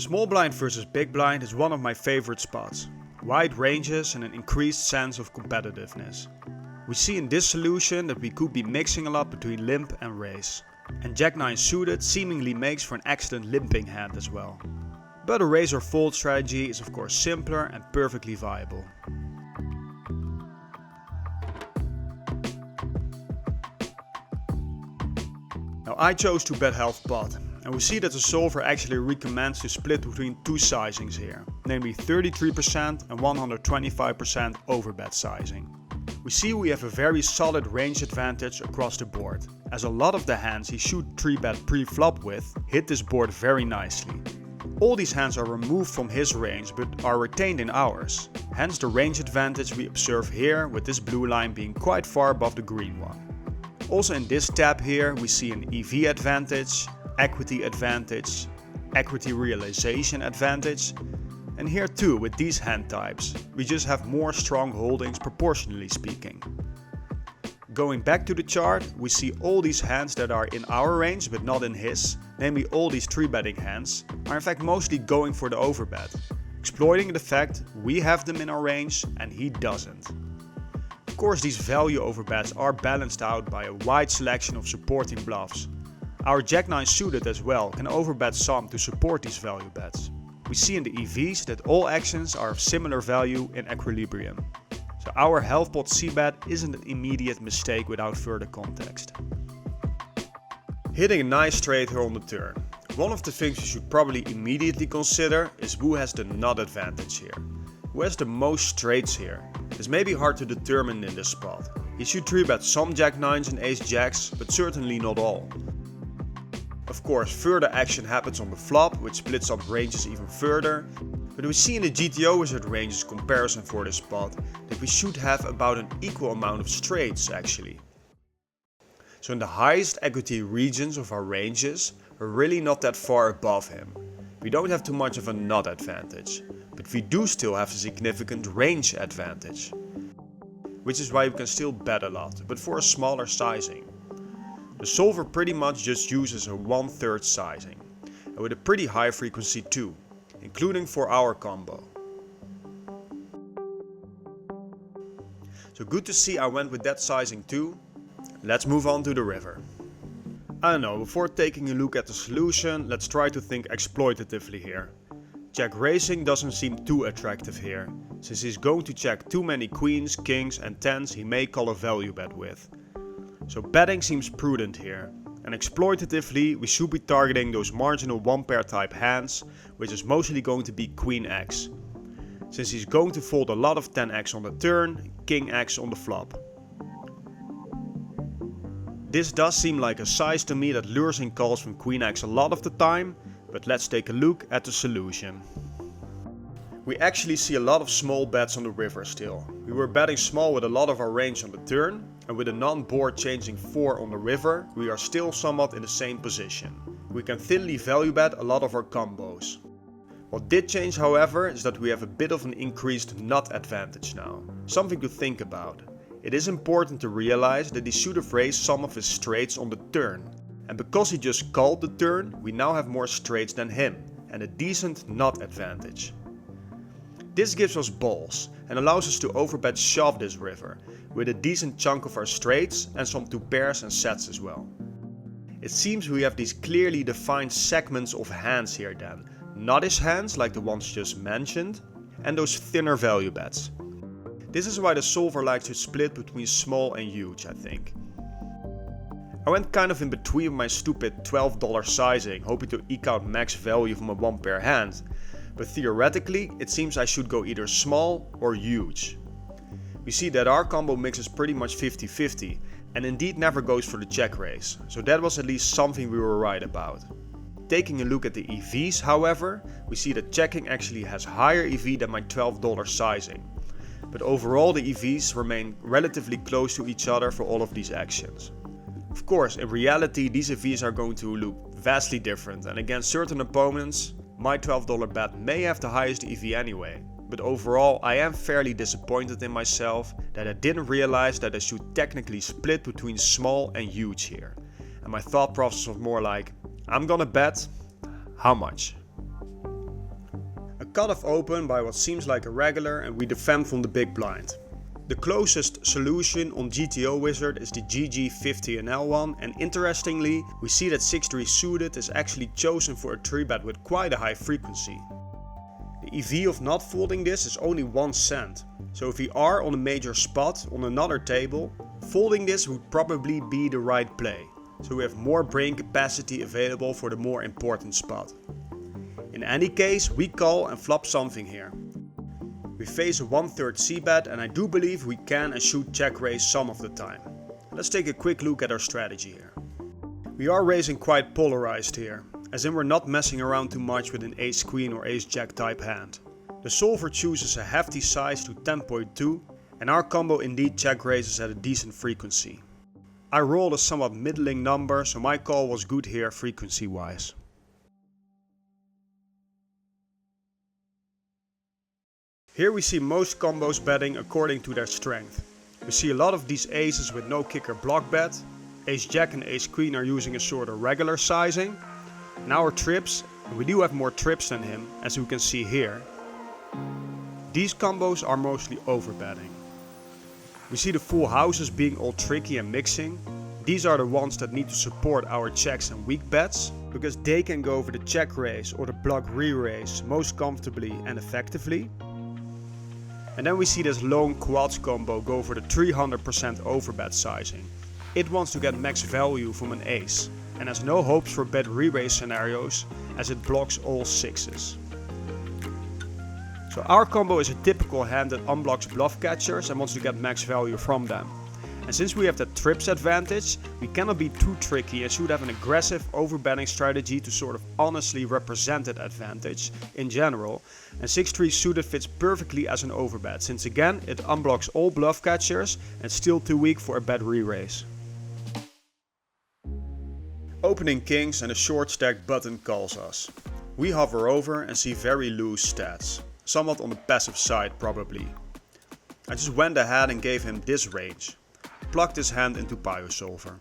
Small blind versus big blind is one of my favorite spots. Wide ranges and an increased sense of competitiveness. We see in this solution that we could be mixing a lot between limp and raise. And Jack 9 suited seemingly makes for an excellent limping hand as well. But a raise or fold strategy is of course simpler and perfectly viable. Now I chose to bet half pot, and we see that the solver actually recommends to split between two sizings here, namely 33% and 125% overbet sizing. We see we have a very solid range advantage across the board, as a lot of the hands he should 3-bet pre-flop with hit this board very nicely. All these hands are removed from his range but are retained in ours, hence the range advantage we observe here with this blue line being quite far above the green one. Also in this tab here we see an EV advantage, equity advantage, equity realization advantage, and here too with these hand types we just have more strong holdings proportionally speaking. Going back to the chart, we see all these hands that are in our range but not in his, namely all these 3-betting hands, are in fact mostly going for the overbet, exploiting the fact we have them in our range and he doesn't. Of course these value overbets are balanced out by a wide selection of supporting bluffs. Our Jack 9 suited as well can overbet some to support these value bets. We see in the EVs that all actions are of similar value in equilibrium. So our half pot c-bet isn't an immediate mistake without further context. Hitting a nice straight here on the turn. One of the things you should probably immediately consider is who has the nut advantage here. Who has the most straights here? This may be hard to determine in this spot. He should 3-bet some Jack 9s and Ace Jacks, but certainly not all. Of course, further action happens on the flop, which splits up ranges even further. But we see in the GTO wizard ranges comparison for this spot that we should have about an equal amount of straights actually. So in the highest equity regions of our ranges, we're really not that far above him. We don't have too much of a nut advantage, but we do still have a significant range advantage. Which is why we can still bet a lot, but for a smaller sizing. The solver pretty much just uses a 1/3 sizing, and with a pretty high frequency too, including for our combo. So good to see I went with that sizing too. Let's move on to the river. I don't know, before taking a look at the solution, let's try to think exploitatively here. Jack raising doesn't seem too attractive here, since he's going to check too many queens, kings and tens he may call a value bet with. So betting seems prudent here, and exploitatively we should be targeting those marginal 1-pair type hands, which is mostly going to be Queen X, since he's going to fold a lot of 10x on the turn, King X on the flop. This does seem like a size to me that lures in calls from Queen X a lot of the time, but let's take a look at the solution. We actually see a lot of small bets on the river still. We were betting small with a lot of our range on the turn, and with a non-board changing 4 on the river, we are still somewhat in the same position. We can thinly value bet a lot of our combos. What did change however is that we have a bit of an increased nut advantage now, something to think about. It is important to realize that he should have raised some of his straights on the turn, and because he just called the turn, we now have more straights than him, and a decent nut advantage. This gives us balls, and allows us to overbet shove this river, with a decent chunk of our straights and some 2 pairs and sets as well. It seems we have these clearly defined segments of hands here then, not his hands like the ones just mentioned, and those thinner value bets. This is why the solver likes to split between small and huge, I think. I went kind of in between with my stupid $12 sizing, hoping to eke out max value from a 1-pair hand, but theoretically it seems I should go either small or huge. We see that our combo mix is pretty much 50-50 and indeed never goes for the check raise, so that was at least something we were right about. Taking a look at the EVs however, we see that checking actually has higher EV than my $12 sizing. But overall the EVs remain relatively close to each other for all of these actions. Of course, in reality these EVs are going to look vastly different, and against certain opponents, my $12 bet may have the highest EV anyway. But overall I am fairly disappointed in myself that I didn't realize that I should technically split between small and huge here. And my thought process was more like, I'm gonna bet, how much? cut off open by what seems like a regular and we defend from the big blind. The closest solution on GTO Wizard is the GG50NL one, and interestingly we see that 6-3 suited is actually chosen for a 3-bet with quite a high frequency. The EV of not folding this is only 1 cent, so if we are on a major spot on another table, folding this would probably be the right play, so we have more brain capacity available for the more important spot. In any case, we call and flop something here. We face a 1/3 c-bet and I do believe we can and should check raise some of the time. Let's take a quick look at our strategy here. We are raising quite polarized here, as in we're not messing around too much with an ace-queen or ace-jack type hand. The solver chooses a hefty size to 10.2 and our combo indeed check raises at a decent frequency. I rolled a somewhat middling number, so my call was good here frequency wise. Here we see most combos betting according to their strength. We see a lot of these aces with no kicker block bet. Ace-jack and ace-queen are using a sort of regular sizing. And our trips, and we do have more trips than him, as you can see here. These combos are mostly overbetting. We see the full houses being all tricky and mixing. These are the ones that need to support our checks and weak bets, because they can go for the check raise or the block re-raise most comfortably and effectively. And then we see this lone quads combo go for the 300% overbet sizing. It wants to get max value from an ace, and has no hopes for bet re-raise scenarios as it blocks all sixes. So our combo is a typical hand that unblocks bluff catchers and wants to get max value from them. And since we have that trips advantage, we cannot be too tricky and should have an aggressive overbetting strategy to sort of honestly represent that advantage in general. And 6-3 suited fits perfectly as an overbet, since again it unblocks all bluff catchers and still too weak for a bet re-raise. Opening kings and a short stack button calls us. We hover over and see very loose stats, somewhat on the passive side probably. I just went ahead and gave him this range. Plugged his hand into Pio Solver.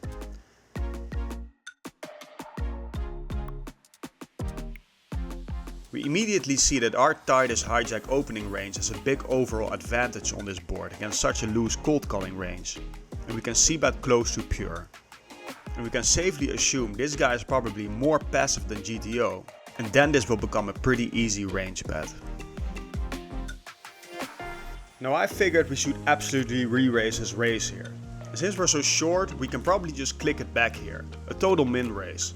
We immediately see that our tightest hijack opening range has a big overall advantage on this board against such a loose cold calling range, and we can c-bet close to pure. And we can safely assume this guy is probably more passive than GTO, and then this will become a pretty easy range bet. Now I figured we should absolutely re-raise his raise here. And since we're so short, we can probably just click it back here, a total min raise.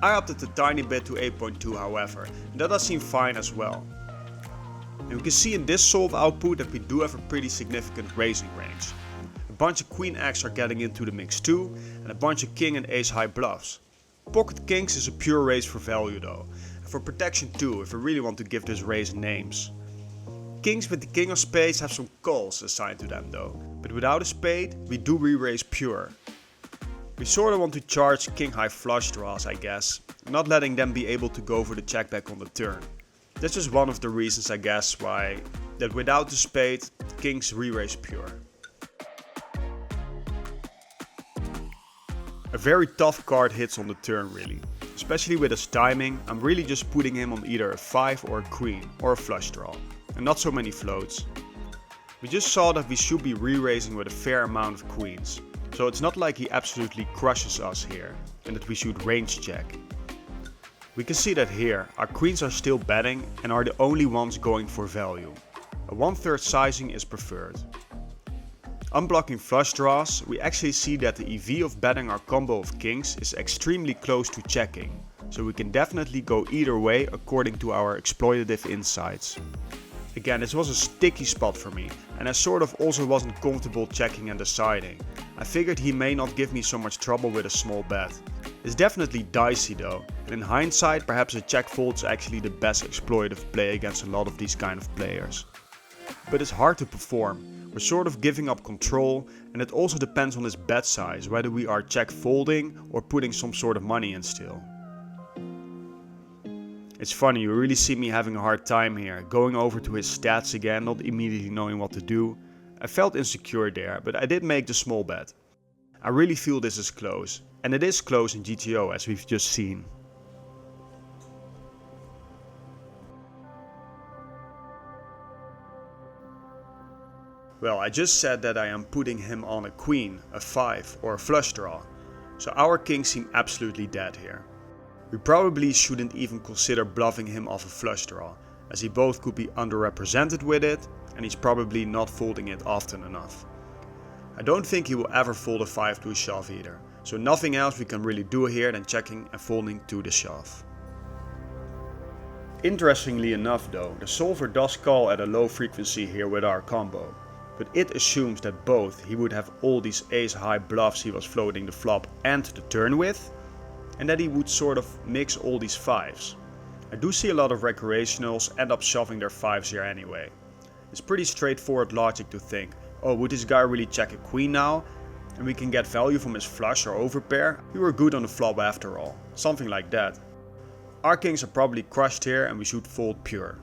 I upped it a tiny bit to 8.2 however, and that does seem fine as well. And we can see in this solve output that we do have a pretty significant raising range. A bunch of queen X are getting into the mix too, and a bunch of king and ace high bluffs. Pocket kings is a pure raise for value though, and for protection too if we really want to give this raise names. Kings with the king of spades have some calls assigned to them though, but without a spade we do re-raise pure. We sorta want to charge king high flush draws I guess, not letting them be able to go for the check back on the turn. This is one of the reasons I guess why that without the spade kings re-raise pure. A very tough card hits on the turn really, especially with his timing. I'm really just putting him on either a 5 or a queen or a flush draw. And not so many floats. We just saw that we should be re-raising with a fair amount of queens, so it's not like he absolutely crushes us here and that we should range check. We can see that here our queens are still betting and are the only ones going for value. A 1/3 sizing is preferred. Unblocking flush draws, we actually see that the EV of betting our combo of kings is extremely close to checking, so we can definitely go either way according to our exploitative insights. Again, this was a sticky spot for me, and I sort of also wasn't comfortable checking and deciding. I figured he may not give me so much trouble with a small bet. It's definitely dicey though, and in hindsight perhaps a check fold is actually the best exploitative play against a lot of these kind of players. But it's hard to perform, we're sort of giving up control, and it also depends on his bet size, whether we are check folding or putting some sort of money in still. It's funny, you really see me having a hard time here, going over to his stats again, not immediately knowing what to do. I felt insecure there, but I did make the small bet. I really feel this is close, and it is close in GTO as we've just seen. Well, I just said that I am putting him on a queen, a 5 or a flush draw, so our kings seem absolutely dead here. We probably shouldn't even consider bluffing him off a flush draw, as he both could be underrepresented with it and he's probably not folding it often enough. I don't think he will ever fold a 5 to a shove either, so nothing else we can really do here than checking and folding to the shove. Interestingly enough though, the solver does call at a low frequency here with our combo, but it assumes that both he would have all these ace high bluffs he was floating the flop and the turn with, and that he would sort of mix all these 5s. I do see a lot of recreationals end up shoving their 5s here anyway. It's pretty straightforward logic to think, oh, would this guy really check a queen now? And we can get value from his flush or overpair? We were good on the flop after all. Something like that. Our kings are probably crushed here and we should fold pure.